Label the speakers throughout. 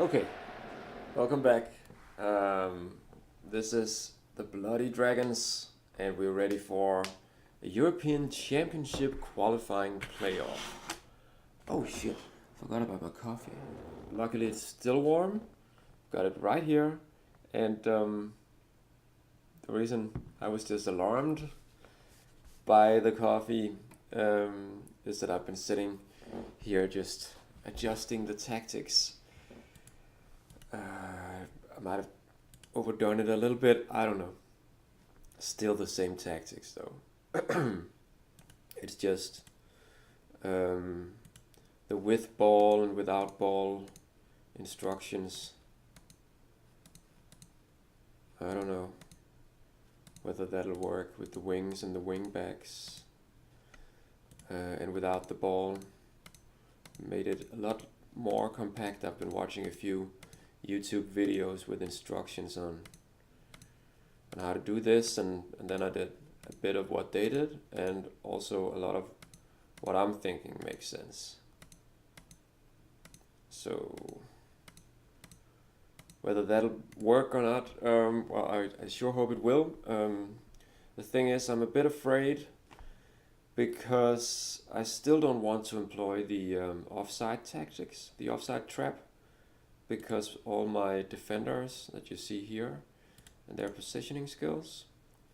Speaker 1: Okay, welcome back. This is the Bloody Dragons, and we're ready for a European Championship qualifying playoff. Oh shit, forgot about my coffee. Luckily, it's still warm. Got it right here, and the reason I was just alarmed by the coffee is that I've been sitting here just adjusting the tactics. I might have overdone it a little bit. I don't know. Still the same tactics though. It's just the with ball and without ball instructions. I don't know whether that'll work with the wings and the wing backs and without the ball. Made it a lot more compact. I've been watching a few YouTube videos with instructions on how to do this, and then I did a bit of what they did, and also a lot of what I'm thinking makes sense. So whether that'll work or not, well, I sure hope it will. The thing is, I'm a bit afraid because I still don't want to employ the offside tactics, the offside trap, because all my defenders that you see here and their positioning skills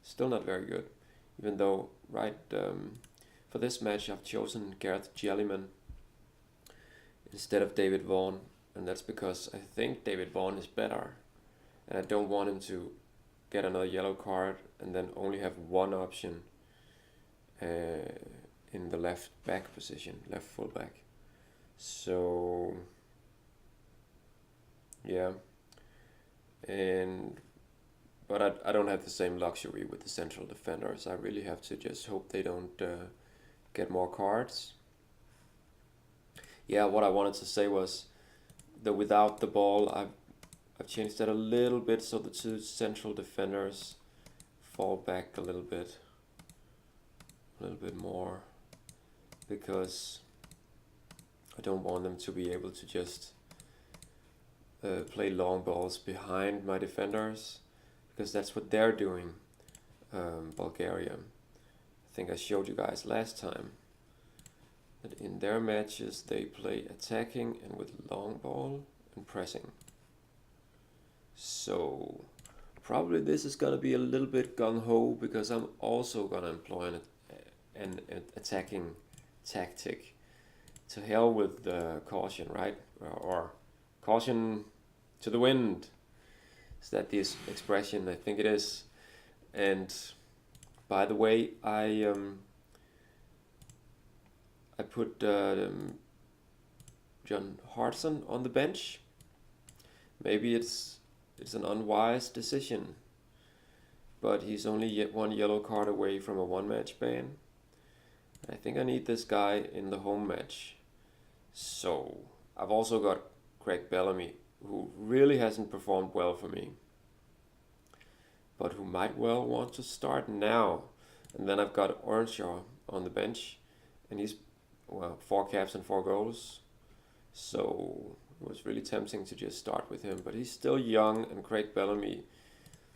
Speaker 1: still not very good. Even though for this match I've chosen Gareth Jellyman instead of David Vaughan, and that's because I think David Vaughan is better, and I don't want him to get another yellow card and then only have one option in the left back position, left full back. So yeah, but I don't have the same luxury with the central defenders. I really have to just hope they don't get more cards. Yeah, what I wanted to say was that without the ball, I've changed that a little bit so the two central defenders fall back a little bit more, because I don't want them to be able to just play long balls behind my defenders, because that's what they're doing. Bulgaria, I think I showed you guys last time that in their matches they play attacking and with long ball and pressing. So probably this is gonna be a little bit gung-ho, because I'm also gonna employ an attacking tactic. To hell with the caution, right? Or caution to the wind. Is that this expression? I think it is. And by the way, I put John Hartson on the bench. Maybe it's an unwise decision, but he's only yet one yellow card away from a one-match ban. I think I need this guy in the home match. So I've also got Craig Bellamy, who really hasn't performed well for me, but who might well want to start now. And then I've got Earnshaw on the bench, and he's 4 caps and 4 goals. So it was really tempting to just start with him, but he's still young, and Craig Bellamy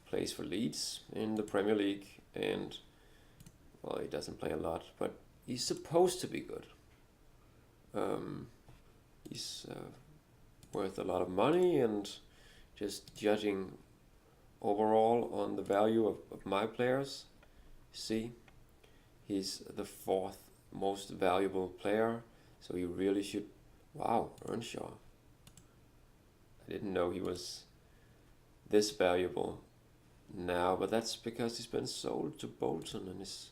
Speaker 1: plays for Leeds in the Premier League, and well, he doesn't play a lot, but he's supposed to be good. He's worth a lot of money, and just judging overall on the value of my players, see, he's the 4th most valuable player, so he really should. Wow, Earnshaw. I didn't know he was this valuable now, but that's because he's been sold to Bolton and is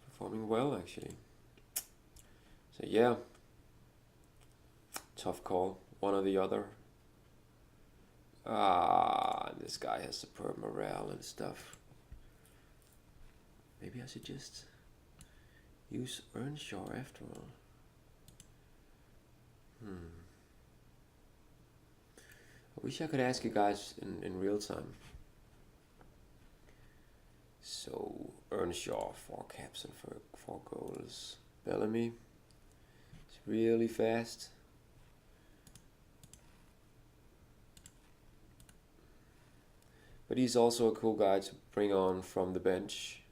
Speaker 1: performing well actually. So yeah, tough call, one or the other. This guy has superb morale and stuff. Maybe I should just use Earnshaw after all. I wish I could ask you guys in real time. So Earnshaw, 4 caps and 4 goals. Bellamy, it's really fast. but he's also a cool guy to bring on from the bench.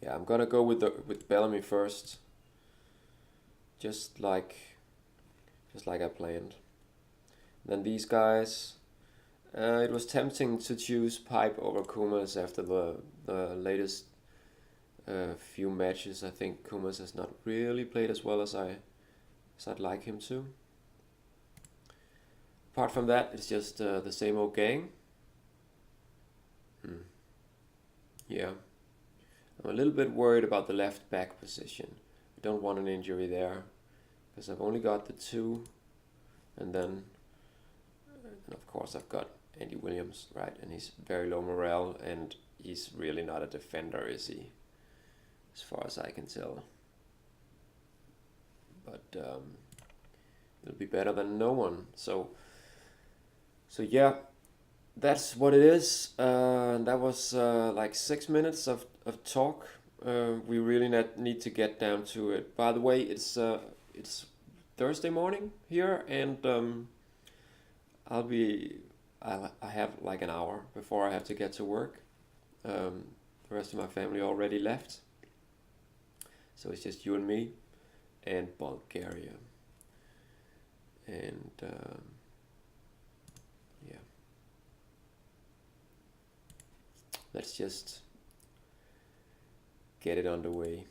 Speaker 1: Yeah, I'm gonna go with Bellamy first, just like I planned. Then these guys. It was tempting to choose Pipe over Kumas after the latest few matches. I think Kumas has not really played as well as I'd like him to. Apart from that, it's just the same old gang. Yeah. I'm a little bit worried about the left back position. I don't want an injury there, because I've only got the two, and of course I've got Andy Williams, right? And he's very low morale, and he's really not a defender, is he? As far as I can tell. But it'll be better than no one. So yeah, that's what it is. That was like 6 minutes of talk. We really need to get down to it. By the way, it's Thursday morning here, and I have like an hour before I have to get to work. The rest of my family already left, so it's just you and me and Bulgaria. And yeah, let's just get it underway.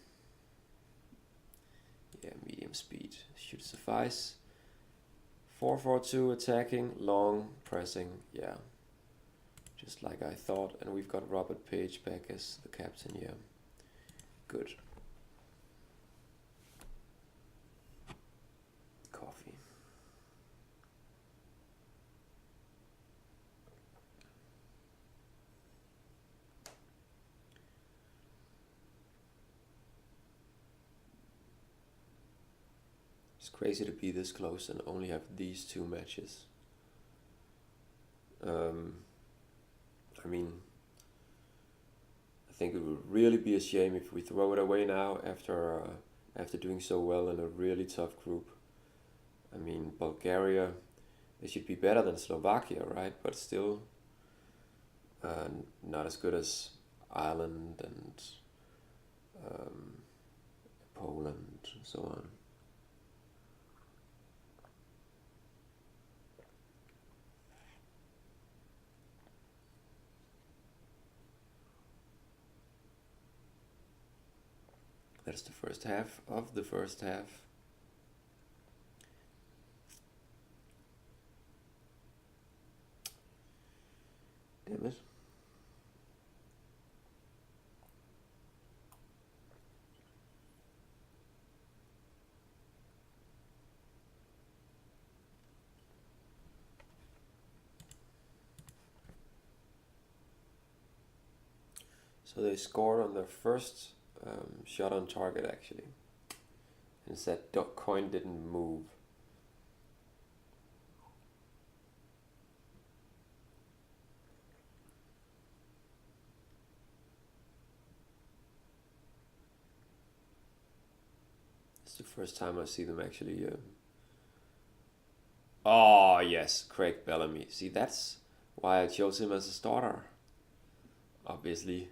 Speaker 1: Yeah, medium speed should suffice. 4-4-2 attacking, long pressing, yeah. Just like I thought, and we've got Robert Page back as the captain, yeah. Good. Coffee. It's crazy to be this close and only have these two matches. I mean, I think it would really be a shame if we throw it away now after doing so well in a really tough group. I mean, Bulgaria, they should be better than Slovakia, right? But still not as good as Ireland and Poland and so on. That's the first half of the first half. Damn it. So they scored on their first shot on target, actually. And it's that coin didn't move. It's the first time I see them actually. Oh yes, Craig Bellamy. See, that's why I chose him as a starter. Obviously,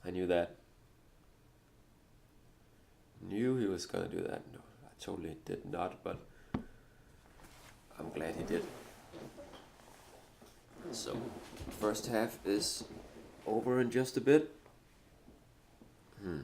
Speaker 1: I knew that. Knew he was gonna do that. No, I totally did not, but I'm glad he did. So, first half is over in just a bit. No.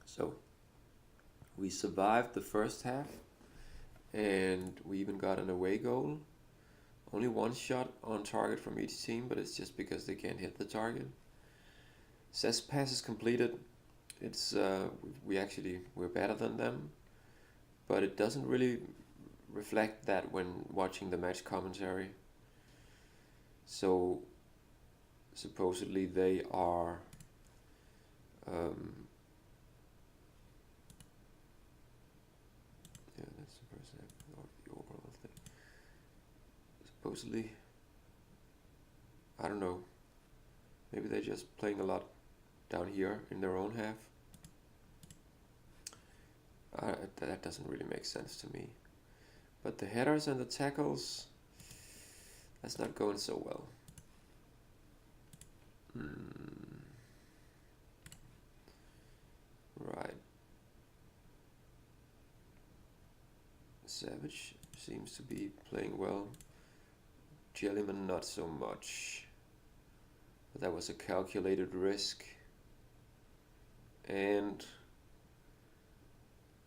Speaker 1: So, we survived the first half, and we even got an away goal. Only one shot on target from each team, but it's just because they can't hit the target. Says passes completed. It's we're better than them, but it doesn't really reflect that when watching the match commentary. So supposedly they are yeah, that's the first half of the overall thing. Supposedly, I don't know, maybe they're just playing a lot down here in their own half. That doesn't really make sense to me. But the headers and the tackles, that's not going so well. Right. Savage seems to be playing well. Jellyman not so much. But that was a calculated risk. And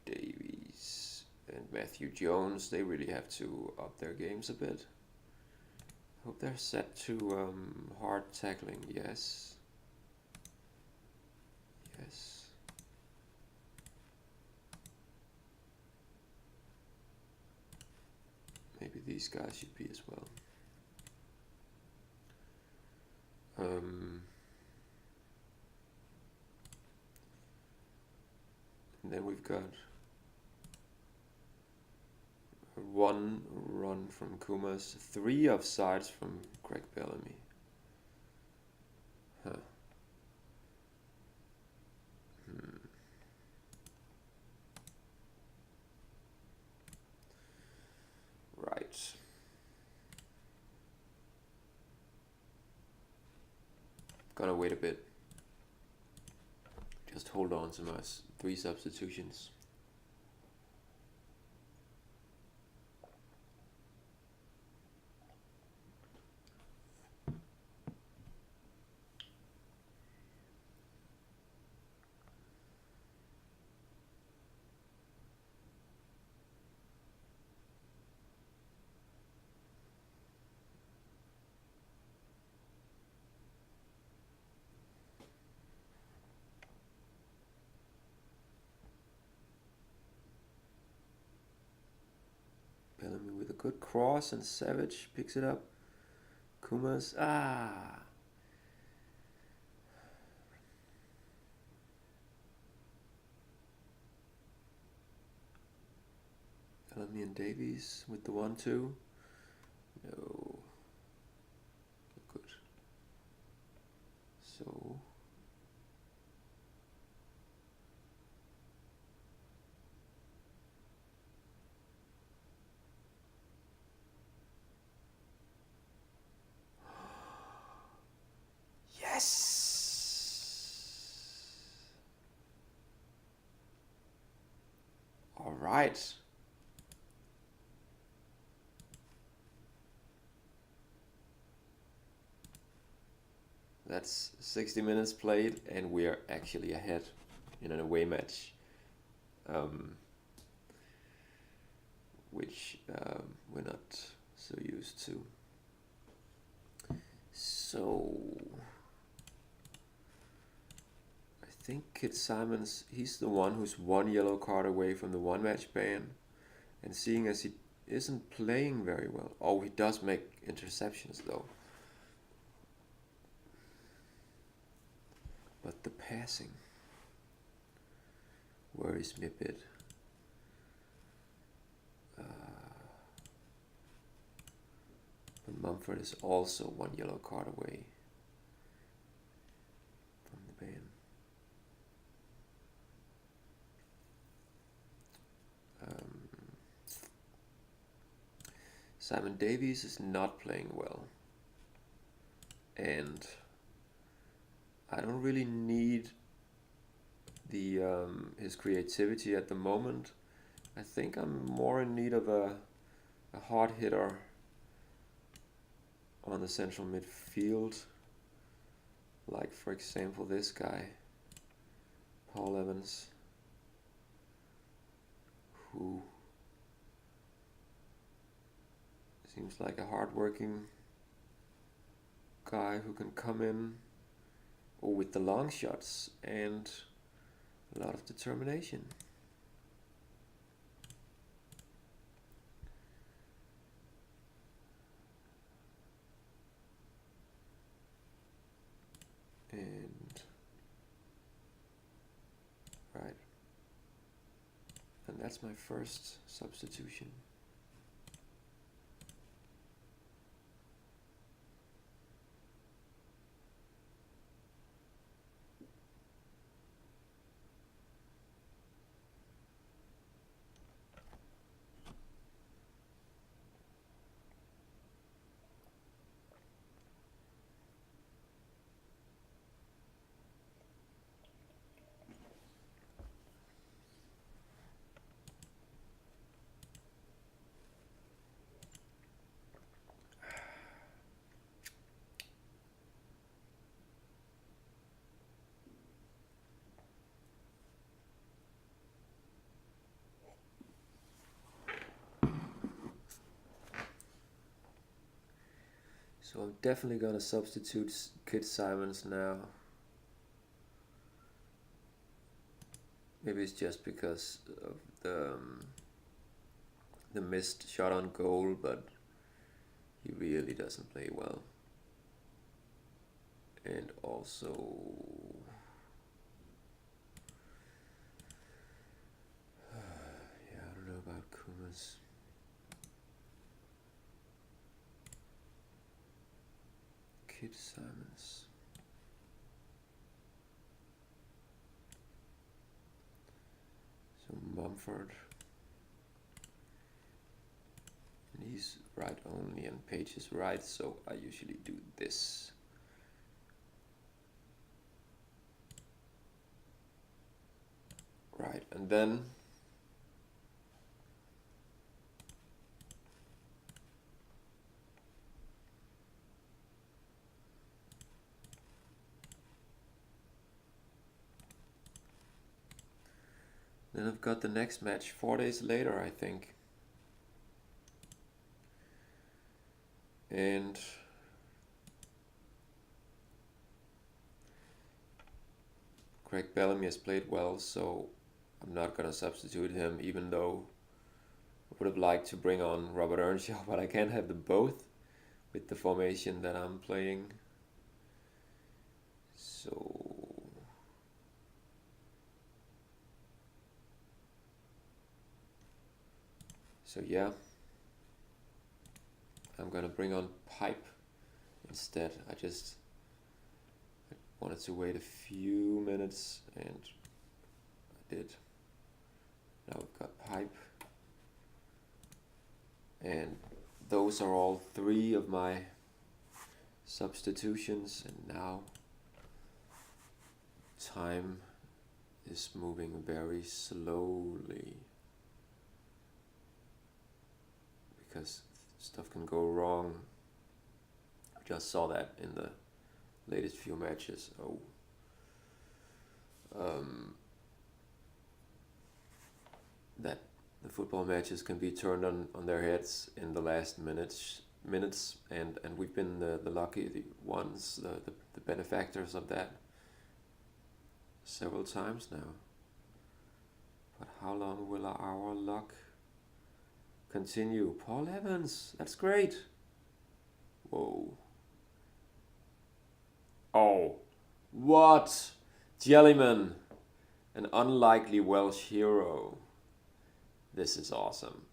Speaker 1: Davies and Matthew Jones, they really have to up their games a bit. Hope they're set to hard tackling. Yes. Yes. Maybe these guys should be as well. And then we've got one run from Kumas, 3 offsides from Greg Bellamy. Huh. Right. Gonna wait a bit. Just hold on to my 3 substitutions. Bellamy with a good cross and Savage picks it up. Kumas, Bellamy and Davies with the 1-2. No. Good. So yes. All right. That's 60 minutes played, and we are actually ahead in an away match, which we're not so used to. So I think Kit Simons, he's the one who's 1 yellow card away from the 1 match ban, and seeing as he isn't playing very well. Oh, he does make interceptions though. But the passing worries me a bit. But Mumford is also 1 yellow card away from the ban. Simon Davies is not playing well, and I don't really need the his creativity at the moment. I think I'm more in need of a hard hitter on the central midfield, like for example this guy, Paul Evans, who seems like a hard-working guy who can come in with the long shots and a lot of determination. And right, and that's my first substitution. So I'm definitely gonna substitute Kid Simons now. Maybe it's just because of the missed shot on goal, but he really doesn't play well. And also, yeah, I don't know about Kumas. Kid Simons. So Mumford. And he's right only and Page is right, so I usually do this. Right, and then I've got the next match 4 days later, I think. And Craig Bellamy has played well, so I'm not gonna substitute him, even though I would have liked to bring on Robert Earnshaw, but I can't have them both with the formation that I'm playing. So yeah, I'm gonna bring on Pipe instead. I wanted to wait a few minutes and I did. Now we've got Pipe. And those are all 3 of my substitutions, and now time is moving very slowly because stuff can go wrong. We just saw that in the latest few matches. That the football matches can be turned on their heads in the last minutes, and we've been the lucky ones, the benefactors of that several times now. But how long will our luck continue? Paul Evans, that's great. Whoa. Oh, what? Jellyman, an unlikely Welsh hero. This is awesome.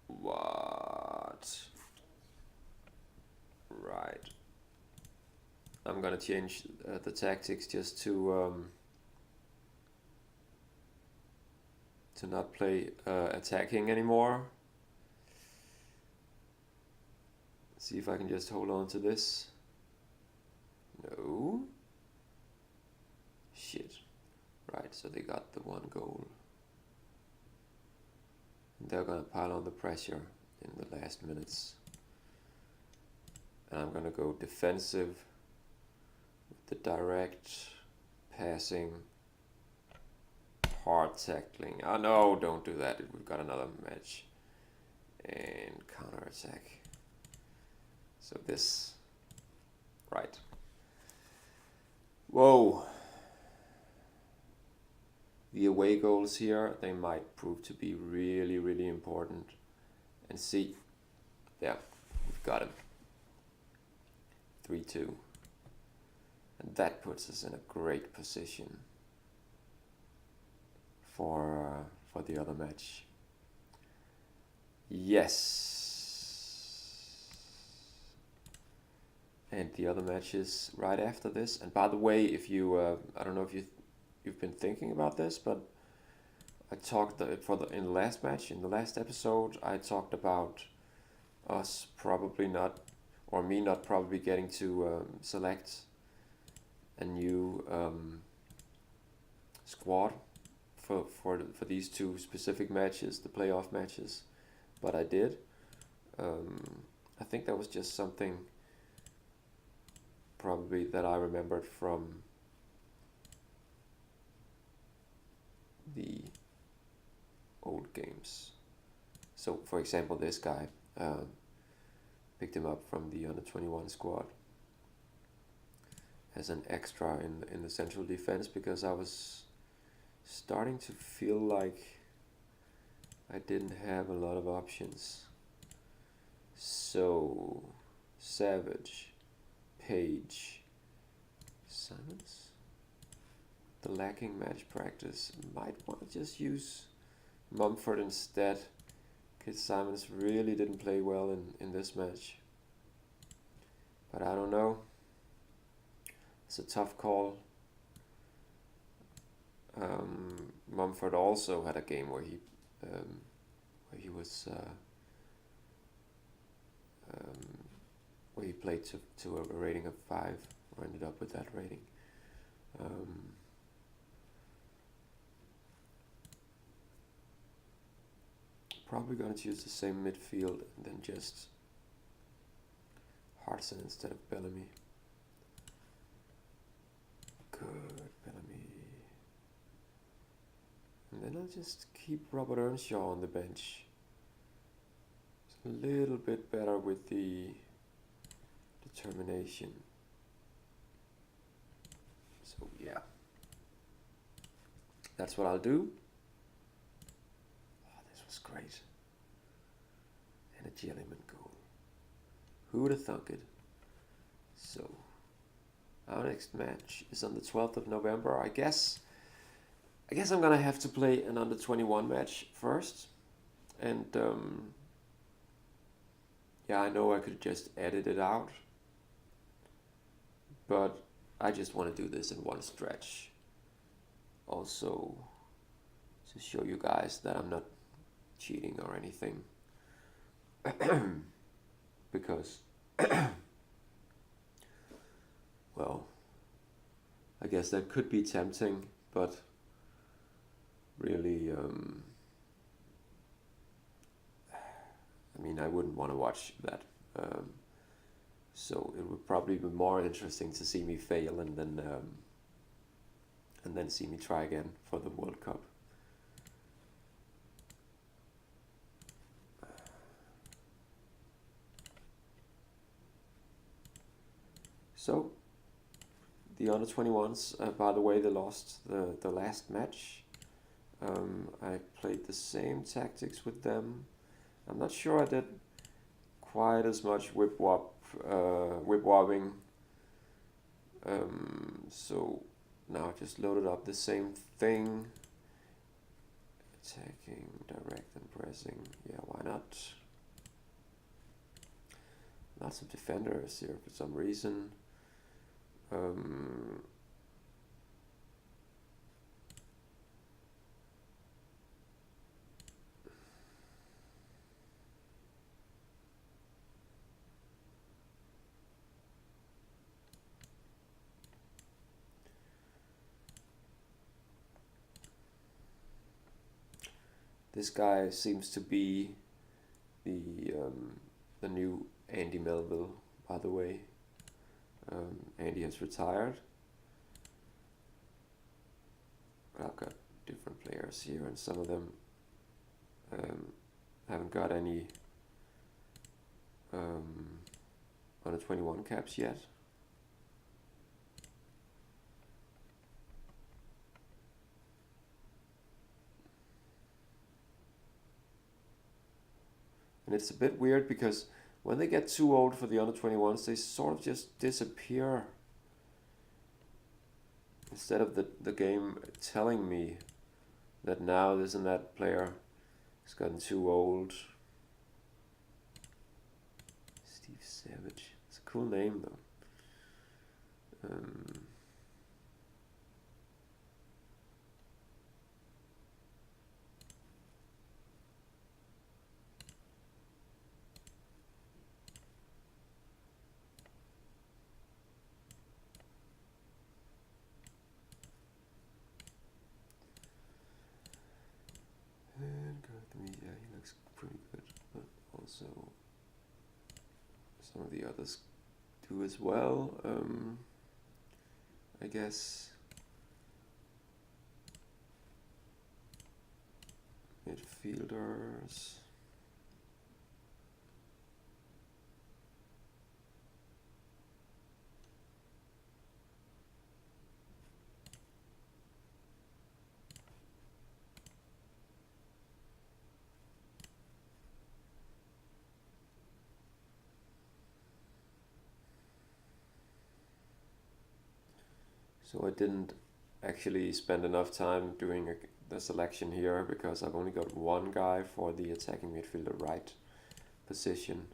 Speaker 1: What? Right. I'm gonna change the tactics just to not play attacking anymore. See if I can just hold on to this. No. Shit. Right, so they got the 1 goal. And they're gonna pile on the pressure in the last minutes. And I'm gonna go defensive with the direct passing, hard tackling. Oh no, don't do that. We've got another match. And counter attack. So this, right. Whoa. The away goals here, they might prove to be really, really important. And see, yeah, we've got him. 3-2. And that puts us in a great position for the other match. Yes. And the other match is right after this. And by the way, if you, I don't know if you've been thinking about this, but I talked in the last match, in the last episode, I talked about us probably not, or me not probably getting to select a new squad for these two specific matches, the playoff matches, but I did. I think that was just something probably that I remembered from the old games. So, for example, this guy, picked him up from the under 21 squad as an extra in the central defense, because I was starting to feel like I didn't have a lot of options. So, Savage, Page, Simons. The lacking match practice. Might want to just use Mumford instead, because Simons really didn't play well in this match. But I don't know. It's a tough call. Mumford also had a game where he was where he played to a rating of 5, or ended up with that rating. Probably going to use the same midfield and then just Hartson instead of Bellamy. Good, Bellamy. And then I'll just keep Robert Earnshaw on the bench. It's a little bit better with the determination. So yeah, that's what I'll do. Oh, this was great. And a Jellyman goal. Who would have thunk it? So our next match is on the 12th of November. I guess I'm gonna have to play an under 21 match first, and yeah, I know I could just edit it out, but I just want to do this in one stretch. Also, to show you guys that I'm not cheating or anything, because well, I guess that could be tempting, but really, I mean, I wouldn't want to watch that. So it would probably be more interesting to see me fail and then see me try again for the World Cup. So the under 21s, by the way, they lost the last match. I played the same tactics with them. I'm not sure I did quite as much whip wobbing. So now I just loaded up the same thing. Attacking, direct and pressing. Yeah, why not? Lots of defenders here for some reason. This guy seems to be the new Andy Melville, by the way. Andy has retired. I've got different players here, and some of them haven't got any under 21 caps yet. And it's a bit weird because when they get too old for the under 21s, they sort of just disappear. Instead of the game telling me that now this and that player has gotten too old. Steve Savage. It's a cool name though. Yeah, he looks pretty good, but also some of the others do as well. I guess midfielders. So I didn't actually spend enough time doing the selection here because I've only got one guy for the attacking midfielder right position,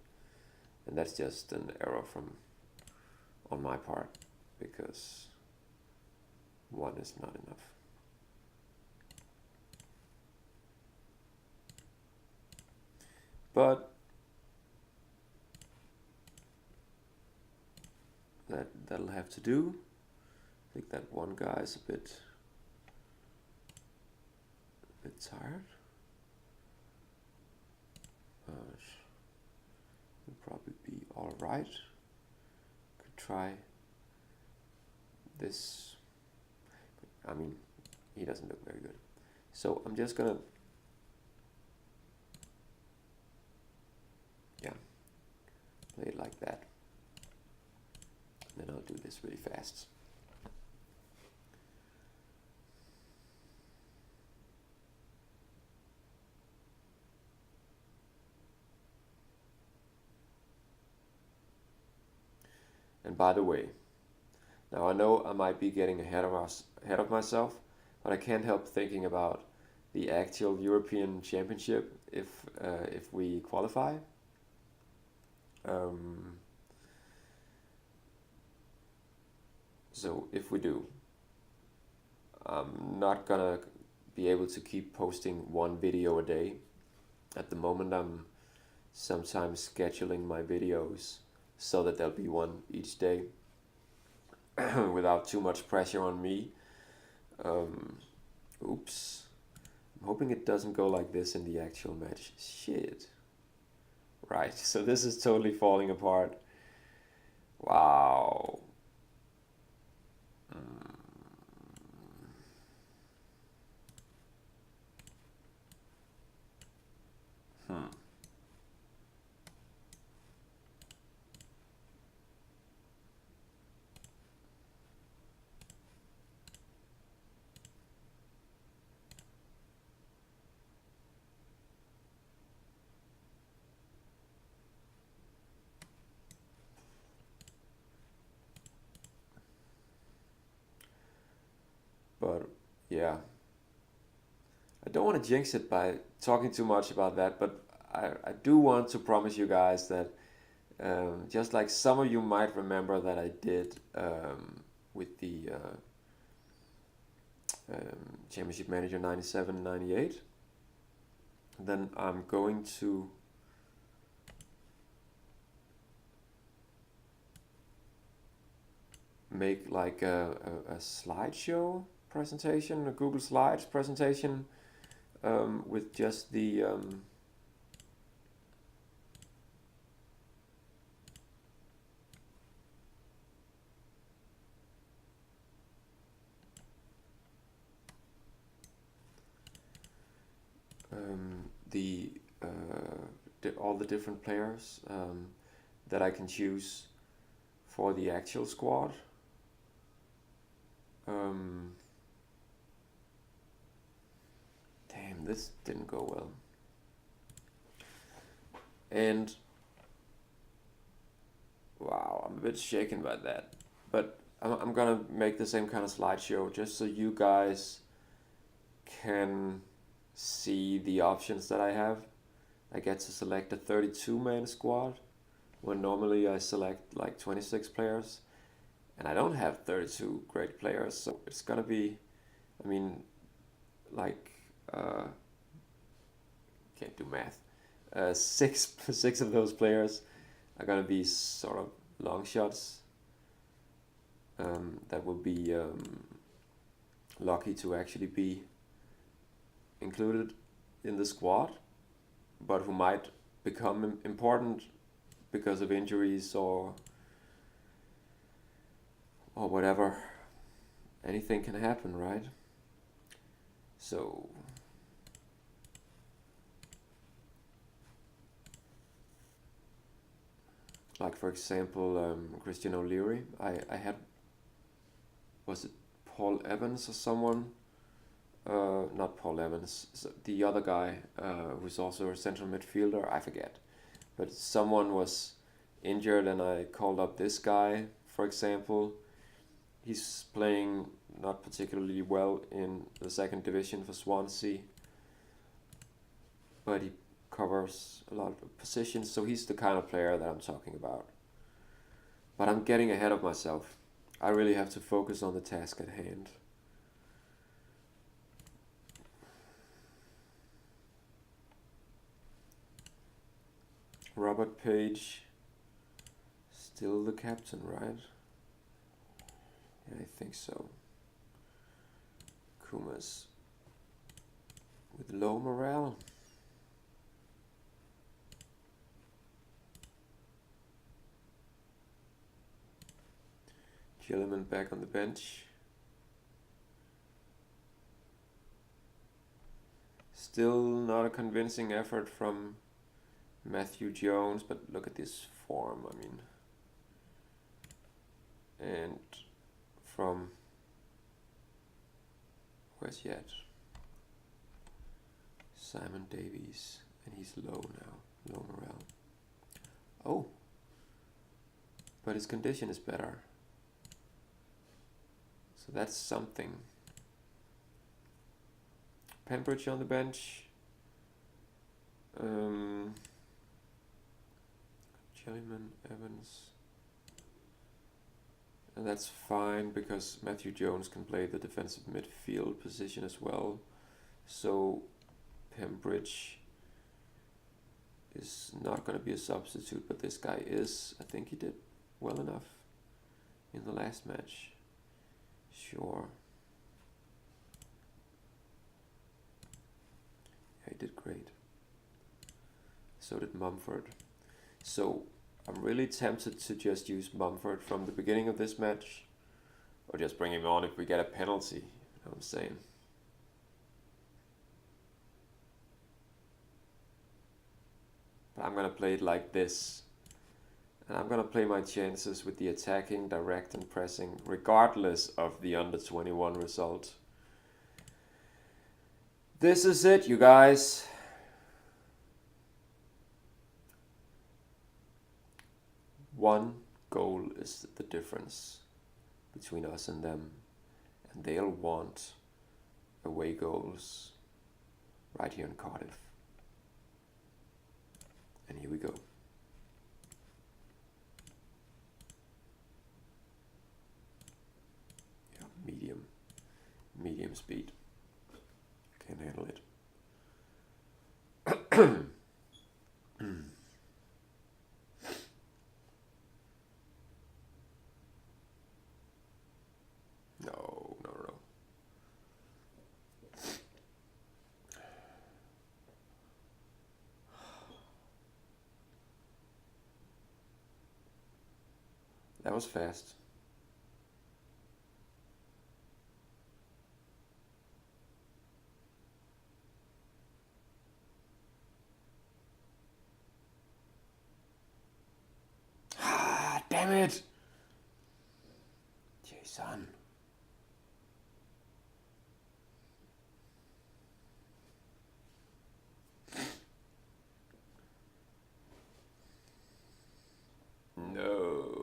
Speaker 1: and that's just an error on my part because one is not enough. But that'll have to do. I think that one guy is a bit tired. He'll probably be all right. Could try this. I mean, he doesn't look very good. So I'm just gonna, play it like that. And then I'll do this really fast. And by the way, now I know I might be getting ahead of myself, but I can't help thinking about the actual European Championship if we qualify. So if we do, I'm not gonna be able to keep posting one video a day. At the moment, I'm sometimes scheduling my videos so that there'll be one each day without too much pressure on me. Oops. I'm hoping it doesn't go like this in the actual match. Shit. Right, so this is totally falling apart. Wow. But yeah, I don't want to jinx it by talking too much about that, but I do want to promise you guys that just like some of you might remember that I did with the Championship Manager 97-98, then I'm going to make like a slideshow presentation, a Google Slides presentation with just the all the different players that I can choose for the actual squad. Damn, this didn't go well. And Wow, I'm a bit shaken by that. But I'm gonna make the same kind of slideshow just so you guys can see the options that I have. I get to select a 32-man squad when normally I select like 26 players. And I don't have 32 great players, so it's gonna be, I mean, like, can't do math. Six of those players are gonna be sort of long shots that will be lucky to actually be included in the squad, but who might become important because of injuries or whatever. Anything can happen, right? So like for example, Christian O'Leary. I had, was it Paul Evans or someone? Not Paul Evans, the other guy who's also a central midfielder. I forget, but someone was injured, and I called up this guy. For example, he's playing not particularly well in the second division for Swansea, but he covers a lot of positions, so he's the kind of player that I'm talking about. But I'm getting ahead of myself. I really have to focus on the task at hand. Robert Page, still the captain, right? Yeah, I think so. Kumas with low morale. Gilliman back on the bench. Still not a convincing effort from Matthew Jones, but look at this form, I mean. And from, where's he at? Simon Davies, and he's low now, low morale. Oh, but his condition is better. So that's something. Pembridge on the bench. Jellyman, Evans. And that's fine because Matthew Jones can play the defensive midfield position as well. So Pembridge is not going to be a substitute, but this guy is. I think he did well enough in the last match. Sure. Yeah, he did great. So did Mumford. So I'm really tempted to just use Mumford from the beginning of this match, or just bring him on if we get a penalty. You know what I'm saying? But I'm gonna play it like this. And I'm gonna play my chances with the attacking, direct and pressing, regardless of the under 21 result. This is it, you guys. One goal is the difference between us and them. And they'll want away goals right here in Cardiff. And here we go. Yeah, medium speed. Can't handle it. No. That was fast. Ah, damn it! Jason. No.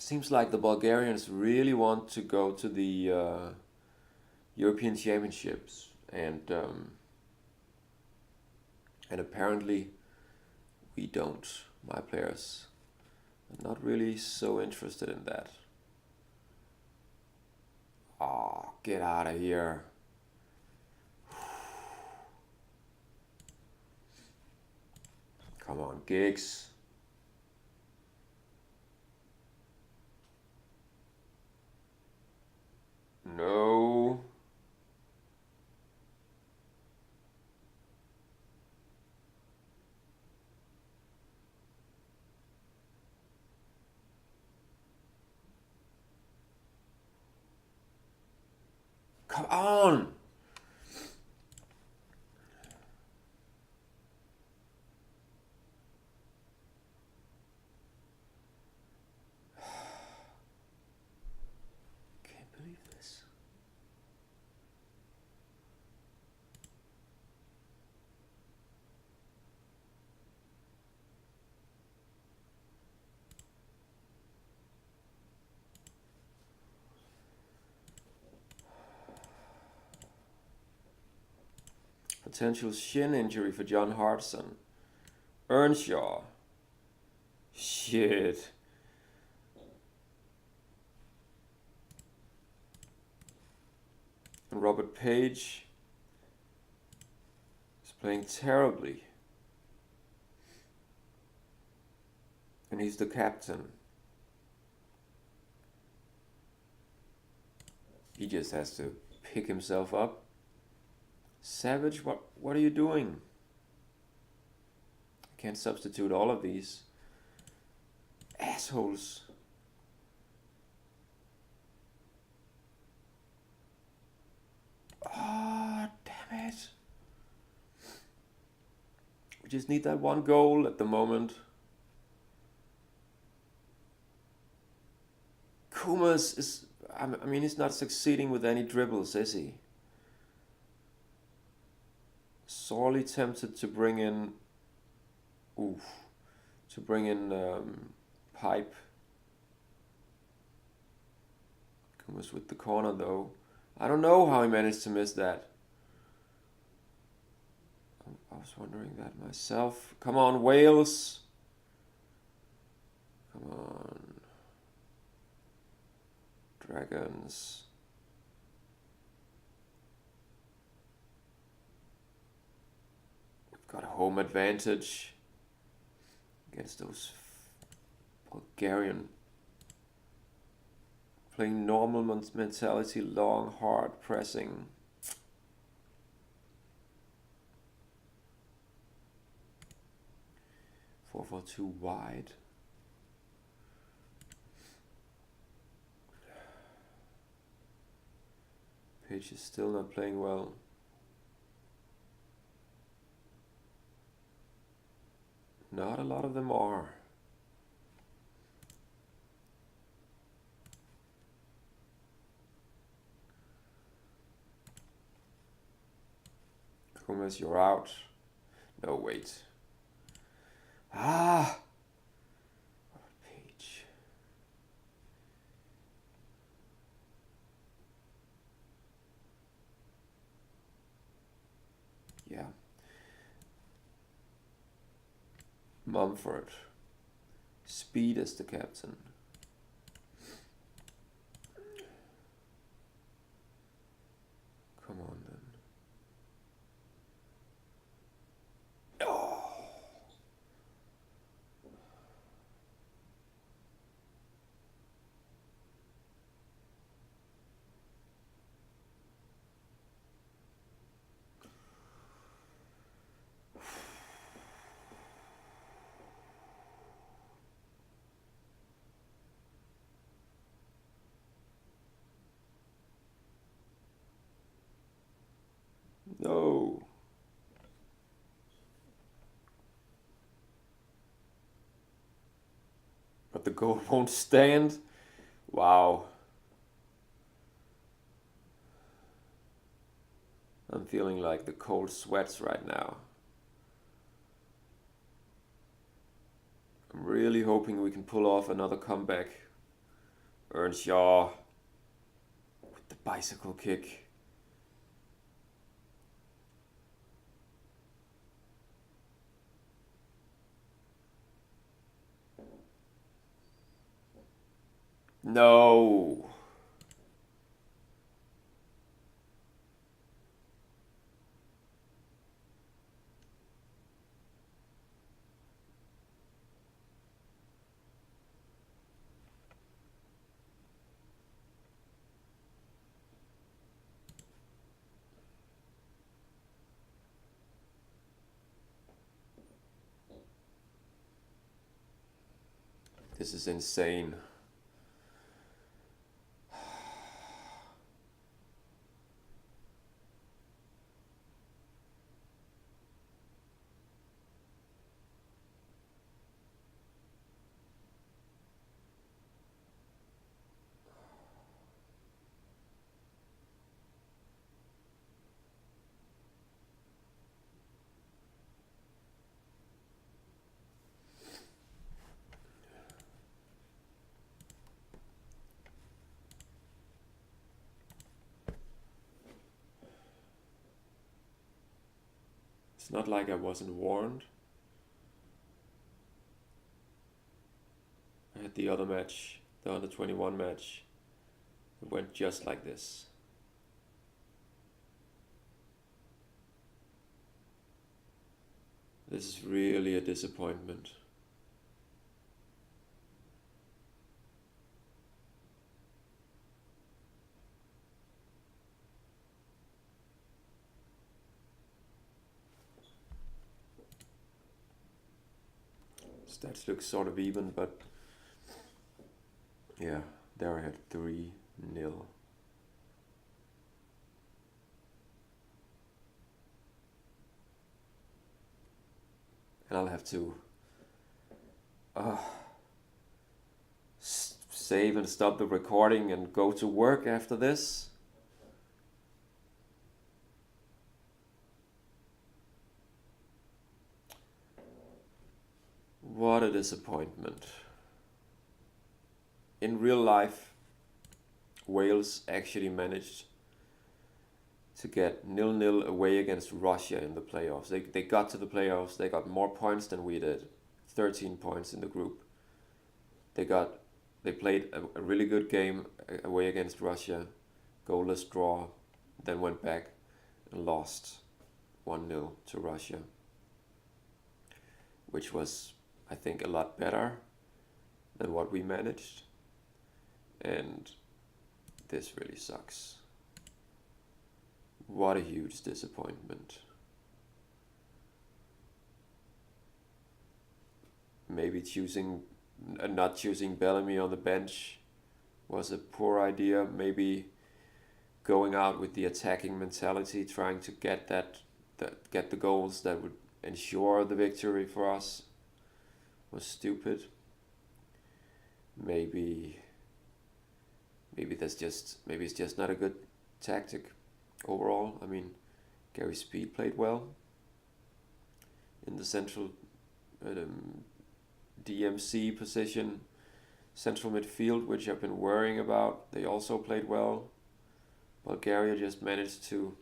Speaker 1: Seems like the Bulgarians really want to go to the European Championships, and apparently we don't. My players are not really so interested in that. Oh, get out of here. Come on, Giggs. No. Come on. Can't believe this. Potential shin injury for John Hartson. Earnshaw. Shit. And Robert Page is playing terribly. And he's the captain. He just has to pick himself up. Savage, what are you doing? I can't substitute all of these assholes. Ah, oh, damn it. We just need that one goal at the moment. Kumas is, I mean, he's not succeeding with any dribbles, is he? Sorely tempted to bring in, Pipe. Kumas with the corner though. I don't know how he managed to miss that. I was wondering that myself. Come on, Wales. Come on. Dragons. We've got a home advantage against those Bulgarian. Playing normal mentality, long, hard pressing. Four too wide. Page is still not playing well. Not a lot of them are. Kumas, you're out. No, wait. Ah! Page. Yeah. Mumford. Speed as the captain. Come on then. Oh. No. But the goal won't stand. Wow. I'm feeling like the cold sweats right now. I'm really hoping we can pull off another comeback. Earnshaw with the bicycle kick. No. This is insane. It's not like I wasn't warned. I had the other match, the under 21 match. It went just like this. This is really a disappointment. Stats look sort of even, but yeah, there I had 3-0. And I'll have to save and stop the recording and go to work after this. What a disappointment. In real life, Wales actually managed to get 0-0 away against Russia in the playoffs. They got to the playoffs, they got more points than we did, 13 points in the group. They played a really good game away against Russia, goalless draw, then went back and lost 1-0 to Russia, which was, I think, a lot better than what we managed. And this really sucks. What a huge disappointment. Maybe not choosing Bellamy on the bench was a poor idea. Maybe going out with the attacking mentality, trying to get the goals that would ensure the victory for us, was stupid. Maybe it's just not a good tactic overall. I mean, Gary Speed played well in the central DMC position, central midfield, which I've been worrying about. They also played well. Bulgaria just managed to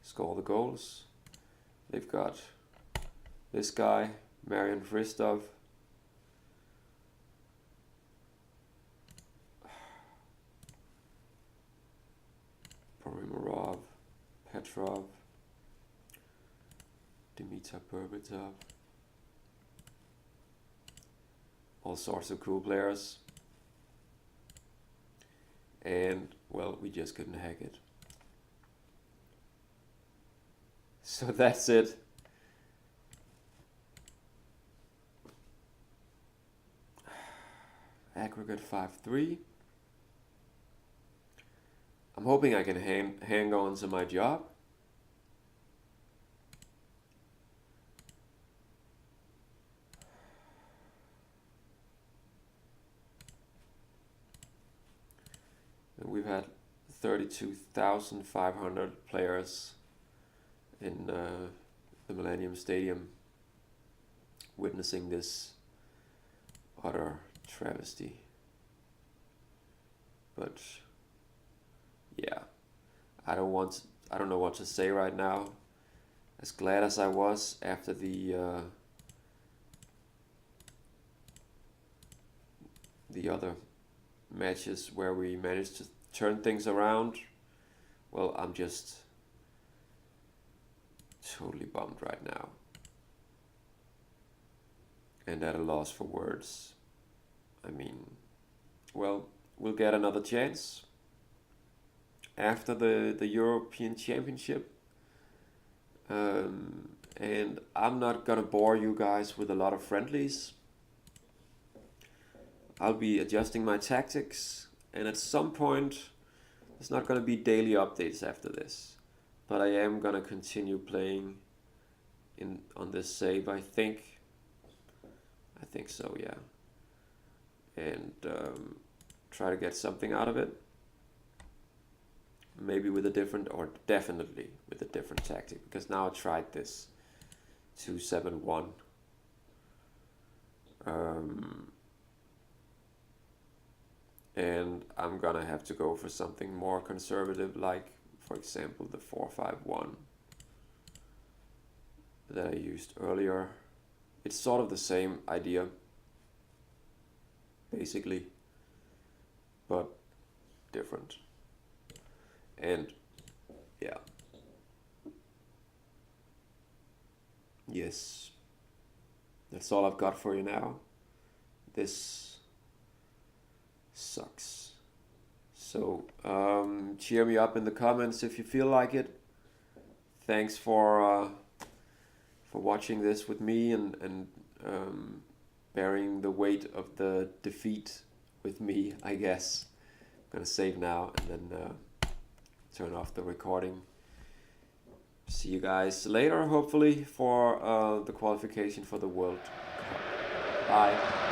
Speaker 1: score the goals. They've got this guy, Marian Vristov. Porimorov, Petrov, Dimitar Berbatov. All sorts of cool players. And, well, we just couldn't hack it. So that's it. Aggregate 5-3. I'm hoping I can hang on to my job. And we've had 32,500 players in the Millennium Stadium witnessing this utter travesty. but yeah, I don't know what to say right now. As glad as I was after the other matches where we managed to turn things around, well, I'm just totally bummed right now and at a loss for words. I mean, well, we'll get another chance after the European Championship. And I'm not gonna bore you guys with a lot of friendlies. I'll be adjusting my tactics, and at some point, there's not gonna be daily updates after this. But I am gonna continue playing on this save, I think. I think so, yeah. And try to get something out of it. Maybe with a different, or definitely with a different tactic, because now I tried this 2-7-1. And I'm gonna have to go for something more conservative, like, for example, the 4-5-1 that I used earlier. It's sort of the same idea, basically, but different. And yeah, yes, that's all I've got for you now. This sucks. So cheer me up in the comments if you feel like it. Thanks for watching this with me and bearing the weight of the defeat with me, I guess. I'm gonna save now and then turn off the recording. See you guys later, hopefully, for the qualification for the World Cup. Bye.